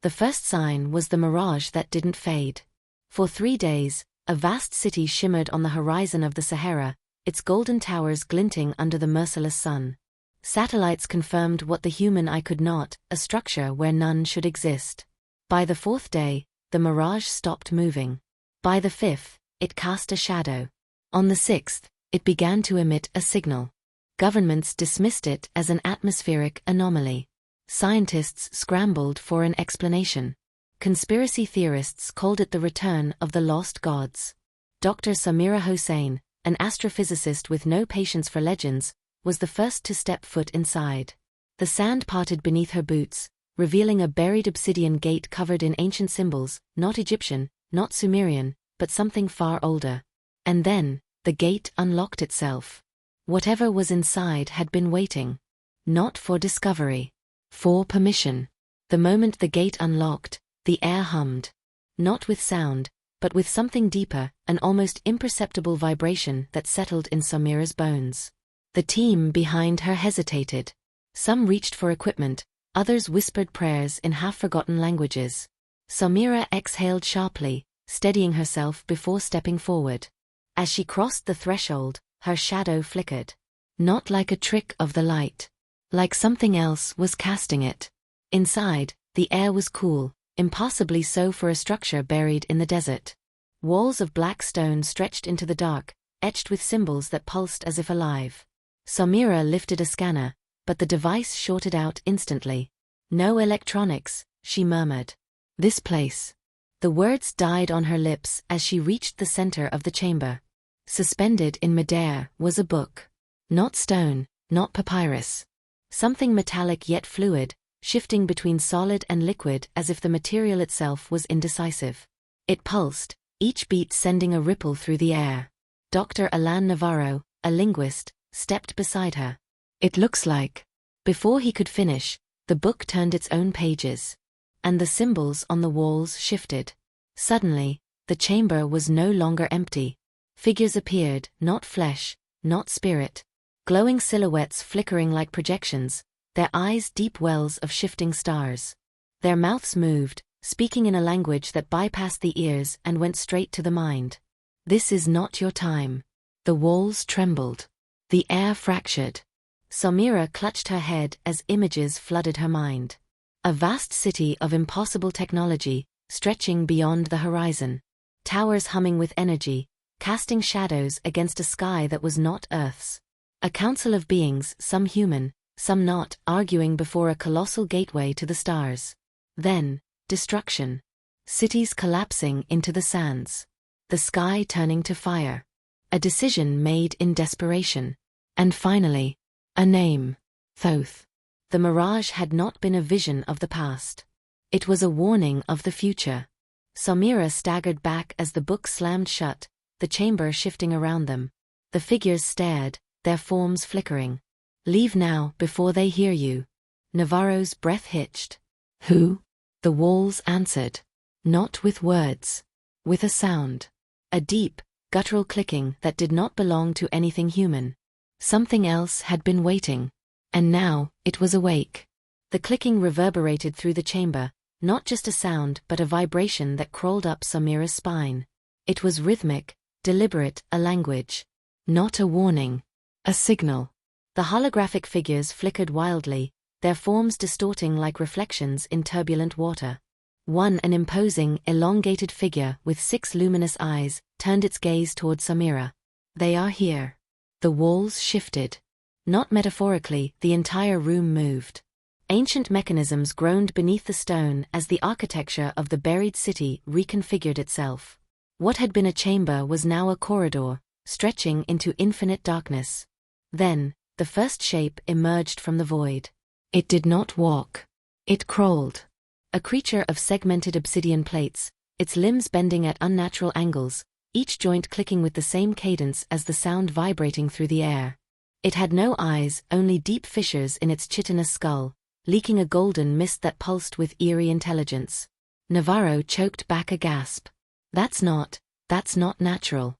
The first sign was the mirage that didn't fade. For 3 days, a vast city shimmered on the horizon of the Sahara, its golden towers glinting under the merciless sun. Satellites confirmed what the human eye could not, a structure where none should exist. By the 4th day, the mirage stopped moving. By the 5th, it cast a shadow. On the 6th, it began to emit a signal. Governments dismissed it as an atmospheric anomaly. Scientists scrambled for an explanation. Conspiracy theorists called it the return of the lost gods. Dr. Samira Hossain, an astrophysicist with no patience for legends, was the first to step foot inside. The sand parted beneath her boots, revealing a buried obsidian gate covered in ancient symbols, not Egyptian, not Sumerian, but something far older. And then, the gate unlocked itself. Whatever was inside had been waiting. Not for discovery. For permission. The moment the gate unlocked, the air hummed. Not with sound, but with something deeper, an almost imperceptible vibration that settled in Samira's bones. The team behind her hesitated. Some reached for equipment, others whispered prayers in half-forgotten languages. Samira exhaled sharply, steadying herself before stepping forward. As she crossed the threshold, her shadow flickered. Not like a trick of the light. Like something else was casting it. Inside, the air was cool, impossibly so for a structure buried in the desert. Walls of black stone stretched into the dark, etched with symbols that pulsed as if alive. Samira lifted a scanner, but the device shorted out instantly. No electronics, she murmured. This place. The words died on her lips as she reached the center of the chamber. Suspended in midair was a book. Not stone, not papyrus. Something metallic yet fluid, shifting between solid and liquid as if the material itself was indecisive. It pulsed, each beat sending a ripple through the air. Dr. Alan Navarro, a linguist, stepped beside her. It looks like. Before he could finish, the book turned its own pages. And the symbols on the walls shifted. Suddenly, the chamber was no longer empty. Figures appeared, not flesh, not spirit. Glowing silhouettes flickering like projections, their eyes deep wells of shifting stars. Their mouths moved, speaking in a language that bypassed the ears and went straight to the mind. This is not your time. The walls trembled. The air fractured. Samira clutched her head as images flooded her mind. A vast city of impossible technology, stretching beyond the horizon. Towers humming with energy, casting shadows against a sky that was not Earth's. A council of beings, some human, some not, arguing before a colossal gateway to the stars. Then, destruction. Cities collapsing into the sands. The sky turning to fire. A decision made in desperation. And finally, a name. Thoth. The mirage had not been a vision of the past. It was a warning of the future. Samira staggered back as the book slammed shut, the chamber shifting around them. The figures stared, their forms flickering. Leave now before they hear you. Navarro's breath hitched. Who? The walls answered. Not with words. With a sound. A deep, guttural clicking that did not belong to anything human. Something else had been waiting. And now, it was awake. The clicking reverberated through the chamber, not just a sound but a vibration that crawled up Samira's spine. It was rhythmic, deliberate, a language. Not a warning. A signal. The holographic figures flickered wildly, their forms distorting like reflections in turbulent water. One, an imposing, elongated figure with 6 luminous eyes, turned its gaze toward Samira. They are here. The walls shifted. Not metaphorically, the entire room moved. Ancient mechanisms groaned beneath the stone as the architecture of the buried city reconfigured itself. What had been a chamber was now a corridor, stretching into infinite darkness. Then, the first shape emerged from the void. It did not walk. It crawled. A creature of segmented obsidian plates, its limbs bending at unnatural angles, each joint clicking with the same cadence as the sound vibrating through the air. It had no eyes, only deep fissures in its chitinous skull, leaking a golden mist that pulsed with eerie intelligence. Navarro choked back a gasp. That's not natural.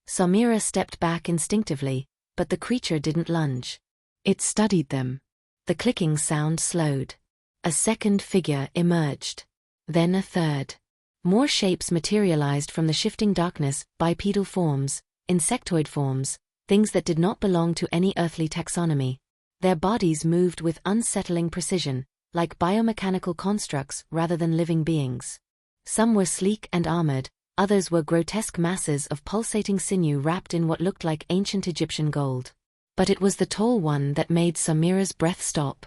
Samira stepped back instinctively, but the creature didn't lunge. It studied them. The clicking sound slowed. A second figure emerged. Then a third. More shapes materialized from the shifting darkness, bipedal forms, insectoid forms, things that did not belong to any earthly taxonomy. Their bodies moved with unsettling precision, like biomechanical constructs rather than living beings. Some were sleek and armored, others were grotesque masses of pulsating sinew wrapped in what looked like ancient Egyptian gold. But it was the tall one that made Samira's breath stop.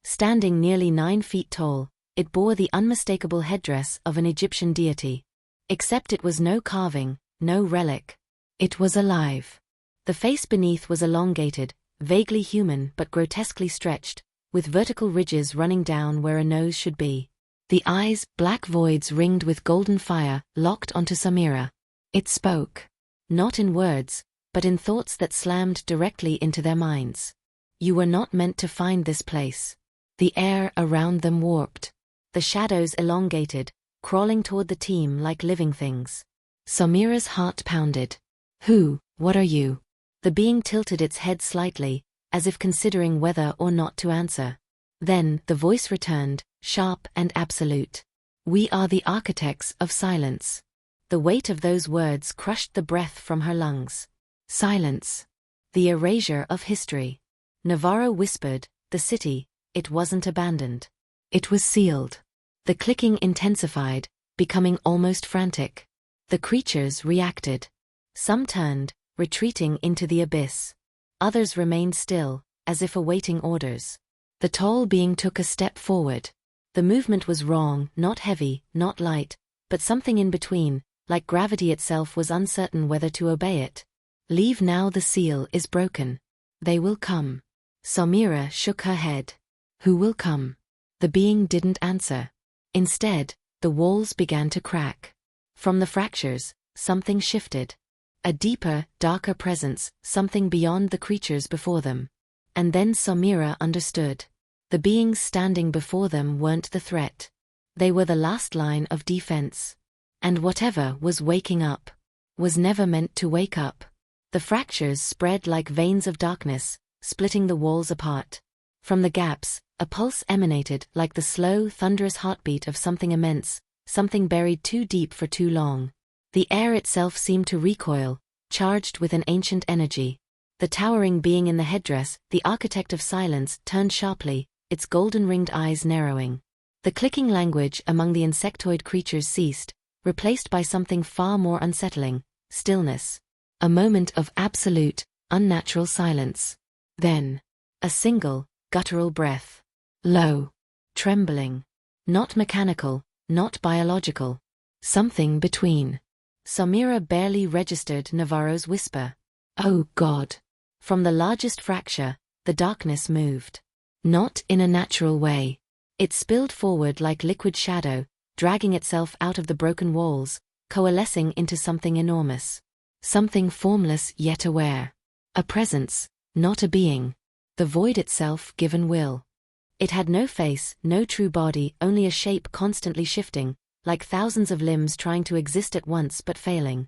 Standing nearly 9 feet tall, it bore the unmistakable headdress of an Egyptian deity. Except it was no carving, no relic. It was alive. The face beneath was elongated, vaguely human but grotesquely stretched, with vertical ridges running down where a nose should be. The eyes, black voids ringed with golden fire, locked onto Samira. It spoke. Not in words, but in thoughts that slammed directly into their minds. You were not meant to find this place. The air around them warped. The shadows elongated, crawling toward the team like living things. Samira's heart pounded. Who, what are you? The being tilted its head slightly, as if considering whether or not to answer. Then the voice returned, sharp and absolute. We are the architects of silence. The weight of those words crushed the breath from her lungs. Silence. The erasure of history. Navarro whispered, the city, it wasn't abandoned. It was sealed. The clicking intensified, becoming almost frantic. The creatures reacted. Some turned, retreating into the abyss. Others remained still, as if awaiting orders. The tall being took a step forward. The movement was wrong, not heavy, not light, but something in between, like gravity itself was uncertain whether to obey it. Leave now, the seal is broken. They will come. Samira shook her head. Who will come? The being didn't answer. Instead, the walls began to crack. From the fractures, something shifted. A deeper, darker presence, something beyond the creatures before them. And then Samira understood. The beings standing before them weren't the threat. They were the last line of defense. And whatever was waking up was never meant to wake up. The fractures spread like veins of darkness, splitting the walls apart. From the gaps, a pulse emanated like the slow, thunderous heartbeat of something immense, something buried too deep for too long. The air itself seemed to recoil, charged with an ancient energy. The towering being in the headdress, the architect of silence, turned sharply, its golden-ringed eyes narrowing. The clicking language among the insectoid creatures ceased, replaced by something far more unsettling, stillness. A moment of absolute, unnatural silence. Then, a single, guttural breath. Low. Trembling. Not mechanical, not biological. Something between. Samira barely registered Navarro's whisper. Oh God. From the largest fracture, the darkness moved. Not in a natural way. It spilled forward like liquid shadow, dragging itself out of the broken walls, coalescing into something enormous. Something formless yet aware. A presence, not a being. The void itself given will. It had no face, no true body, only a shape constantly shifting, like thousands of limbs trying to exist at once but failing.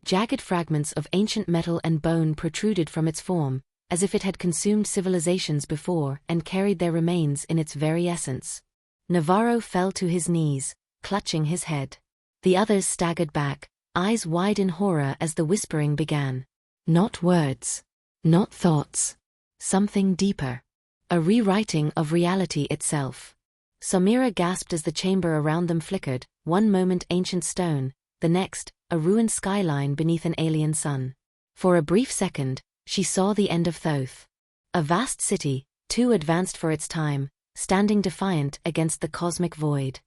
Jagged fragments of ancient metal and bone protruded from its form, as if it had consumed civilizations before and carried their remains in its very essence. Navarro fell to his knees, clutching his head. The others staggered back, eyes wide in horror as the whispering began. Not words. Not thoughts. Something deeper. A rewriting of reality itself. Samira gasped as the chamber around them flickered, one moment ancient stone, the next, a ruined skyline beneath an alien sun. For a brief second, she saw the end of Thoth. A vast city, too advanced for its time, standing defiant against the cosmic void.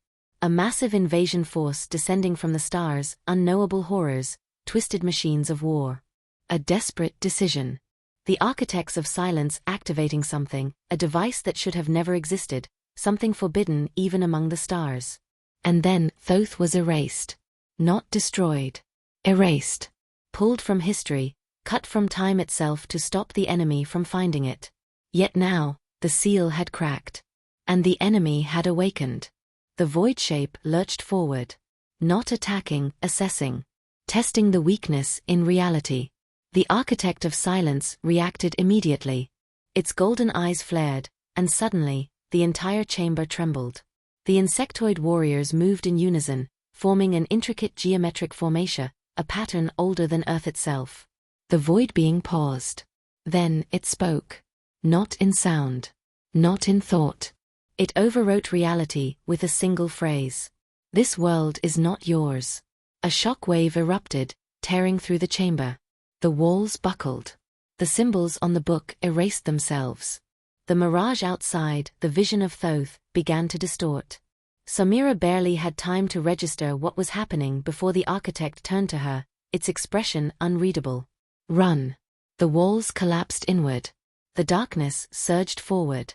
A massive invasion force descending from the stars, unknowable horrors, twisted machines of war. A desperate decision. The architects of silence activating something, a device that should have never existed, something forbidden even among the stars. And then Thoth was erased. Not destroyed. Erased. Pulled from history, cut from time itself to stop the enemy from finding it. Yet now, the seal had cracked. And the enemy had awakened. The void shape lurched forward. Not attacking, assessing. Testing the weakness in reality. The architect of silence reacted immediately. Its golden eyes flared, and suddenly, the entire chamber trembled. The insectoid warriors moved in unison, forming an intricate geometric formation, a pattern older than Earth itself. The void being paused. Then it spoke. Not in sound. Not in thought. It overwrote reality with a single phrase. This world is not yours. A shock wave erupted, tearing through the chamber. The walls buckled. The symbols on the book erased themselves. The mirage outside, the vision of Thoth, began to distort. Samira barely had time to register what was happening before the architect turned to her, its expression unreadable. Run. The walls collapsed inward. The darkness surged forward.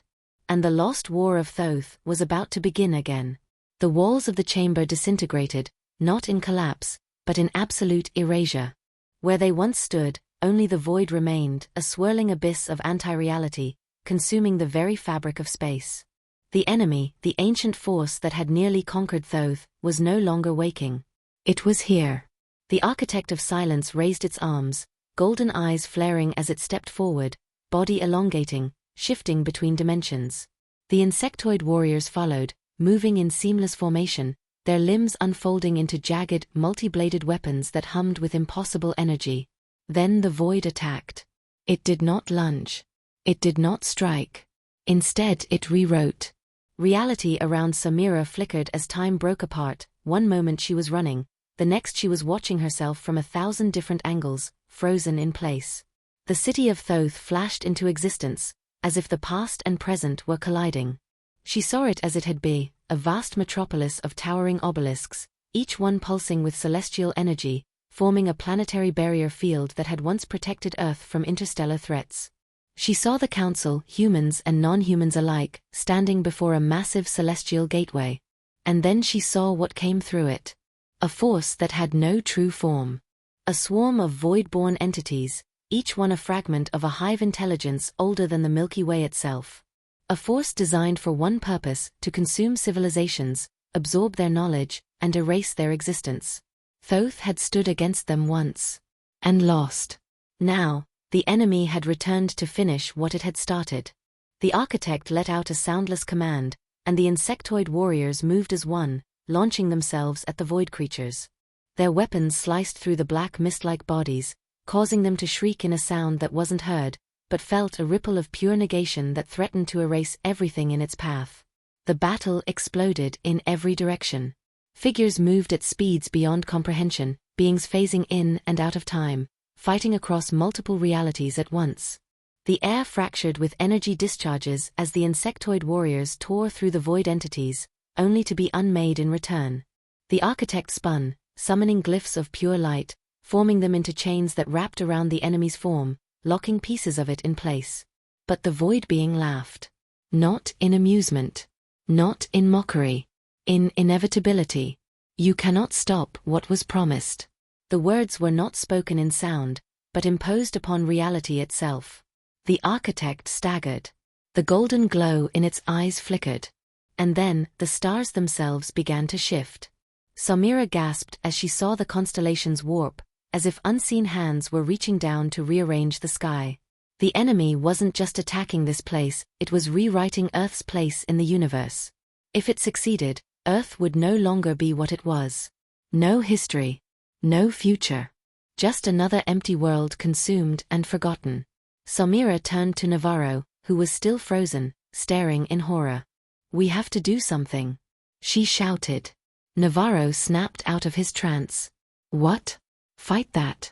And the lost war of Thoth was about to begin again. The walls of the chamber disintegrated, not in collapse, but in absolute erasure. Where they once stood, only the void remained, a swirling abyss of anti-reality, consuming the very fabric of space. The enemy, the ancient force that had nearly conquered Thoth, was no longer waking. It was here. The architect of silence raised its arms, golden eyes flaring as it stepped forward, body elongating, shifting between dimensions. The insectoid warriors followed, moving in seamless formation, their limbs unfolding into jagged, multi-bladed weapons that hummed with impossible energy. Then the void attacked. It did not lunge. It did not strike. Instead it rewrote. Reality around Samira flickered as time broke apart. One moment she was running, the next she was watching herself from 1,000 different angles, frozen in place. The city of Thoth flashed into existence, as if the past and present were colliding. She saw it as it had been, a vast metropolis of towering obelisks, each one pulsing with celestial energy, forming a planetary barrier field that had once protected Earth from interstellar threats. She saw the council, humans and non-humans alike, standing before a massive celestial gateway. And then she saw what came through it. A force that had no true form. A swarm of void-born entities, each one a fragment of a hive intelligence older than the Milky Way itself. A force designed for one purpose, to consume civilizations, absorb their knowledge, and erase their existence. Thoth had stood against them once. And lost. Now, the enemy had returned to finish what it had started. The architect let out a soundless command, and the insectoid warriors moved as one, launching themselves at the void creatures. Their weapons sliced through the black mist-like bodies, causing them to shriek in a sound that wasn't heard, but felt a ripple of pure negation that threatened to erase everything in its path. The battle exploded in every direction. Figures moved at speeds beyond comprehension, beings phasing in and out of time, fighting across multiple realities at once. The air fractured with energy discharges as the insectoid warriors tore through the void entities, only to be unmade in return. The architect spun, summoning glyphs of pure light, forming them into chains that wrapped around the enemy's form, locking pieces of it in place. But the void being laughed. Not in amusement. Not in mockery. In inevitability. You cannot stop what was promised. The words were not spoken in sound, but imposed upon reality itself. The architect staggered. The golden glow in its eyes flickered. And then, the stars themselves began to shift. Samira gasped as she saw the constellations warp, as if unseen hands were reaching down to rearrange the sky. The enemy wasn't just attacking this place, it was rewriting Earth's place in the universe. If it succeeded, Earth would no longer be what it was. No history. No future. Just another empty world consumed and forgotten. Samira turned to Navarro, who was still frozen, staring in horror. "We have to do something," she shouted. Navarro snapped out of his trance. "What? Fight that?"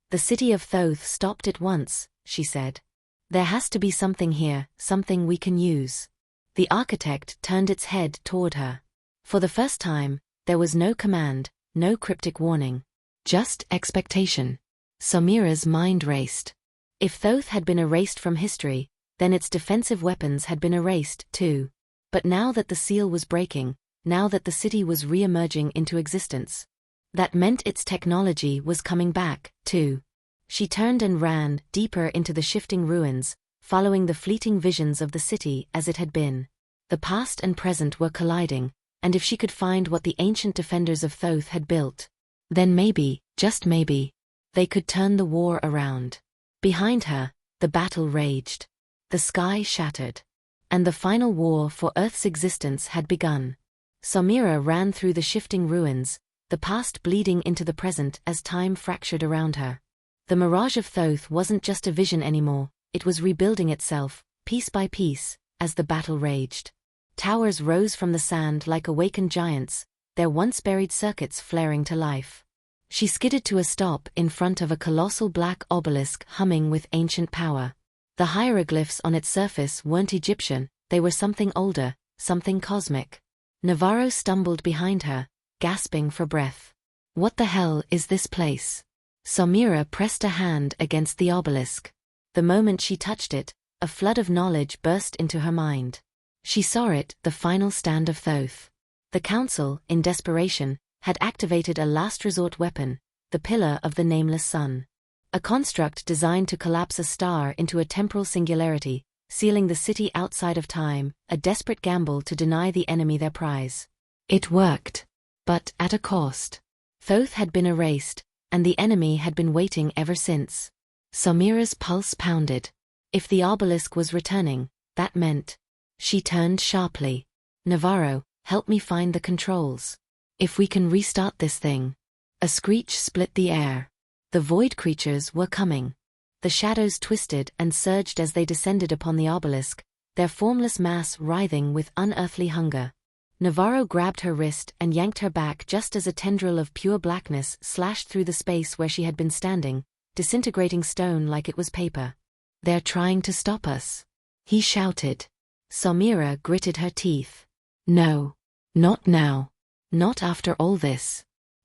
"The city of Thoth stopped at once," she said. "There has to be something here, something we can use." The architect turned its head toward her. For the first time, there was no command, no cryptic warning. Just expectation. Samira's mind raced. If Thoth had been erased from history, then its defensive weapons had been erased, too. But now that the seal was breaking, now that the city was re-emerging into existence, that meant its technology was coming back, too. She turned and ran, deeper into the shifting ruins, following the fleeting visions of the city as it had been. The past and present were colliding, and if she could find what the ancient defenders of Thoth had built, then maybe, just maybe, they could turn the war around. Behind her, the battle raged. The sky shattered. and the final war for Earth's existence had begun. Samira ran through the shifting ruins, the past bleeding into the present as time fractured around her. The mirage of Thoth wasn't just a vision anymore, it was rebuilding itself, piece by piece, as the battle raged. Towers rose from the sand like awakened giants, their once-buried circuits flaring to life. She skidded to a stop in front of a colossal black obelisk humming with ancient power. The hieroglyphs on its surface weren't Egyptian, they were something older, something cosmic. Navarro stumbled behind her, gasping for breath. What the hell is this place? Samira pressed a hand against the obelisk. The moment she touched it, a flood of knowledge burst into her mind. She saw it, the final stand of Thoth. The Council, in desperation, had activated a last resort weapon, the Pillar of the Nameless Sun. A construct designed to collapse a star into a temporal singularity, sealing the city outside of time, a desperate gamble to deny the enemy their prize. It worked. But at a cost. Thoth had been erased, and the enemy had been waiting ever since. Samira's pulse pounded. If the obelisk was returning, that meant. She turned sharply. Navarro, help me find the controls. If we can restart this thing. A screech split the air. The void creatures were coming. The shadows twisted and surged as they descended upon the obelisk, their formless mass writhing with unearthly hunger. Navarro grabbed her wrist and yanked her back just as a tendril of pure blackness slashed through the space where she had been standing, disintegrating stone like it was paper. They're trying to stop us. He shouted. Samira gritted her teeth. No. Not now. Not after all this.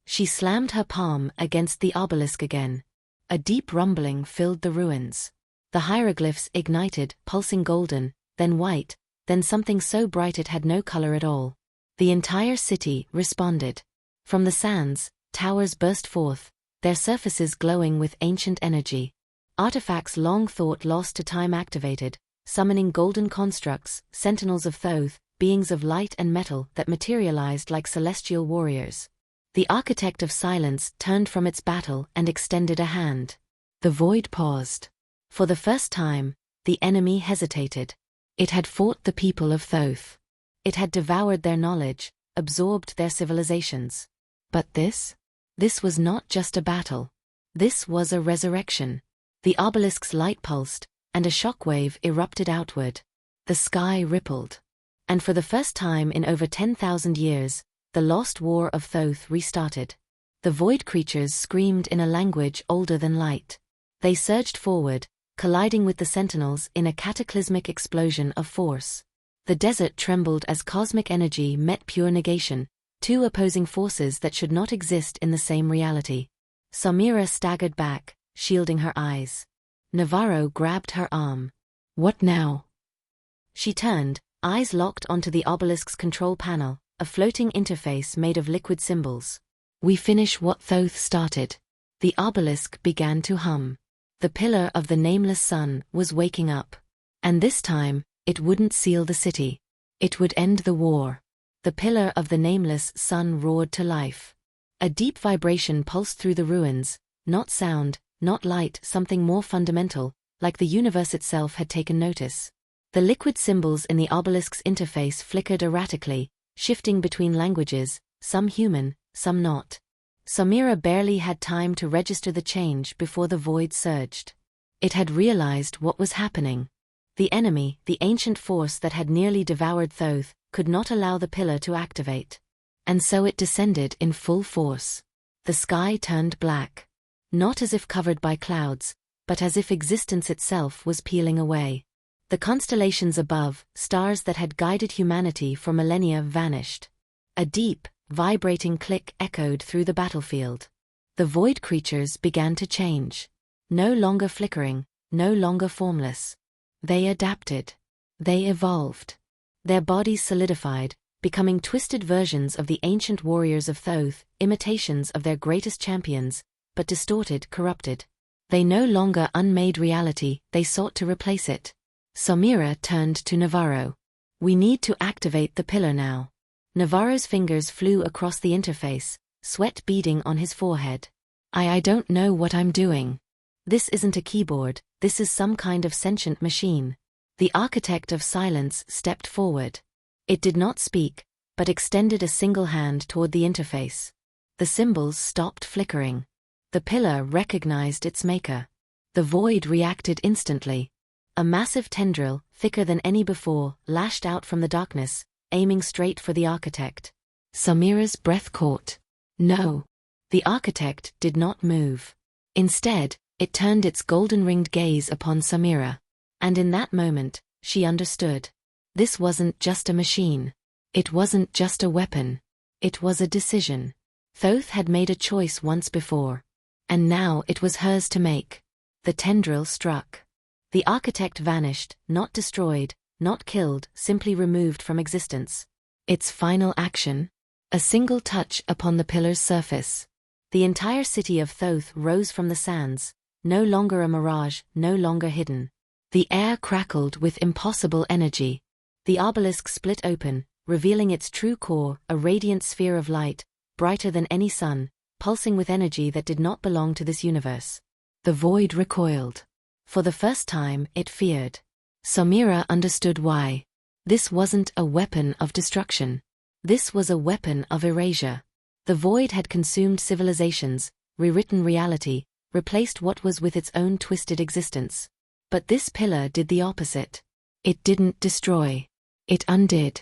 She slammed her palm against the obelisk again. A deep rumbling filled the ruins. The hieroglyphs ignited, pulsing golden, then white, then something so bright it had no color at all. The entire city responded. From the sands, towers burst forth, their surfaces glowing with ancient energy. Artifacts long thought lost to time activated, summoning golden constructs, sentinels of Thoth, beings of light and metal that materialized like celestial warriors. The architect of silence turned from its battle and extended a hand. The void paused. For the first time, the enemy hesitated. It had fought the people of Thoth. It had devoured their knowledge, absorbed their civilizations. But this? This was not just a battle. This was a resurrection. The obelisk's light pulsed, and a shockwave erupted outward. The sky rippled. And for the first time in over 10,000 years, the lost war of Thoth restarted. The void creatures screamed in a language older than light. They surged forward, colliding with the sentinels in a cataclysmic explosion of force. The desert trembled as cosmic energy met pure negation, two opposing forces that should not exist in the same reality. Samira staggered back, shielding her eyes. Navarro grabbed her arm. What now? She turned, eyes locked onto the obelisk's control panel, a floating interface made of liquid symbols. We finish what Thoth started. The obelisk began to hum. The Pillar of the Nameless Sun was waking up. And this time, it wouldn't seal the city. It would end the war. The Pillar of the Nameless Sun roared to life. A deep vibration pulsed through the ruins, not sound, not light, something more fundamental, like the universe itself had taken notice. The liquid symbols in the obelisk's interface flickered erratically, shifting between languages, some human, some not. Samira barely had time to register the change before the void surged. It had realized what was happening. The enemy, the ancient force that had nearly devoured Thoth, could not allow the pillar to activate. And so it descended in full force. The sky turned black. Not as if covered by clouds, but as if existence itself was peeling away. The constellations above, stars that had guided humanity for millennia, vanished. A deep, vibrating click echoed through the battlefield. The void creatures began to change. No longer flickering, no longer formless. They adapted. They evolved. Their bodies solidified, becoming twisted versions of the ancient warriors of Thoth, imitations of their greatest champions, but distorted, corrupted. They no longer unmade reality, they sought to replace it. Samira turned to Navarro. We need to activate the pillar now. Navarro's fingers flew across the interface, sweat beading on his forehead. I don't know what I'm doing. This isn't a keyboard, this is some kind of sentient machine. The architect of silence stepped forward. It did not speak, but extended a single hand toward the interface. The symbols stopped flickering. The pillar recognized its maker. The void reacted instantly. A massive tendril, thicker than any before, lashed out from the darkness, aiming straight for the architect. Samira's breath caught. No. The architect did not move. Instead, it turned its golden-ringed gaze upon Samira. And in that moment, she understood. This wasn't just a machine. It wasn't just a weapon. It was a decision. Thoth had made a choice once before. And now it was hers to make. The tendril struck. The architect vanished, not destroyed, not killed, simply removed from existence. Its final action? A single touch upon the pillar's surface. The entire city of Thoth rose from the sands, no longer a mirage, no longer hidden. The air crackled with impossible energy. The obelisk split open, revealing its true core, a radiant sphere of light, brighter than any sun, pulsing with energy that did not belong to this universe. The void recoiled. For the first time, it feared. Samira understood why. This wasn't a weapon of destruction. This was a weapon of erasure. The void had consumed civilizations, rewritten reality, replaced what was with its own twisted existence. But this pillar did the opposite. It didn't destroy. It undid.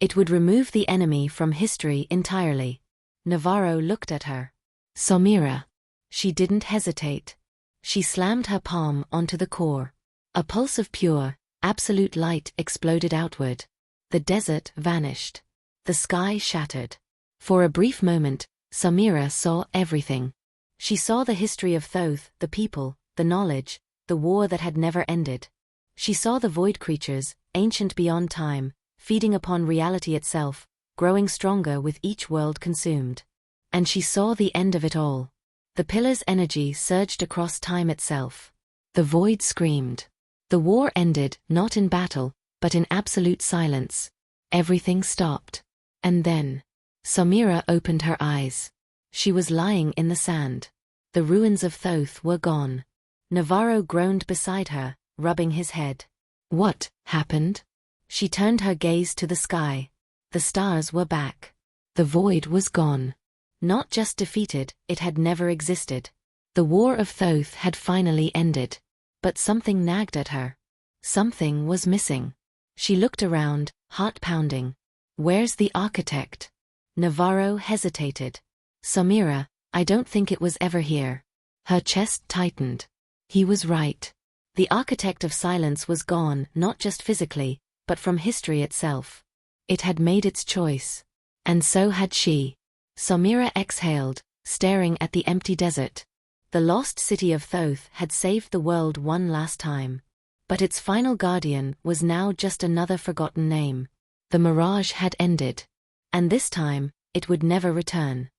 It would remove the enemy from history entirely. Navarro looked at her. Samira. She didn't hesitate. She slammed her palm onto the core. A pulse of pure, absolute light exploded outward. The desert vanished. The sky shattered. For a brief moment, Samira saw everything. She saw the history of Thoth, the people, the knowledge, the war that had never ended. She saw the void creatures, ancient beyond time, feeding upon reality itself, growing stronger with each world consumed. And she saw the end of it all. The pillar's energy surged across time itself. The void screamed. The war ended, not in battle, but in absolute silence. Everything stopped. And then, Samira opened her eyes. She was lying in the sand. The ruins of Thoth were gone. Navarro groaned beside her, rubbing his head. What happened? She turned her gaze to the sky. The stars were back. The void was gone. Not just defeated, it had never existed. The war of Thoth had finally ended. But something nagged at her. Something was missing. She looked around, heart pounding. Where's the architect? Navarro hesitated. Samira, I don't think it was ever here. Her chest tightened. He was right. The architect of silence was gone, not just physically, but from history itself. It had made its choice. And so had she. Samira exhaled, staring at the empty desert. The lost city of Thoth had saved the world one last time. But its final guardian was now just another forgotten name. The mirage had ended. And this time, it would never return.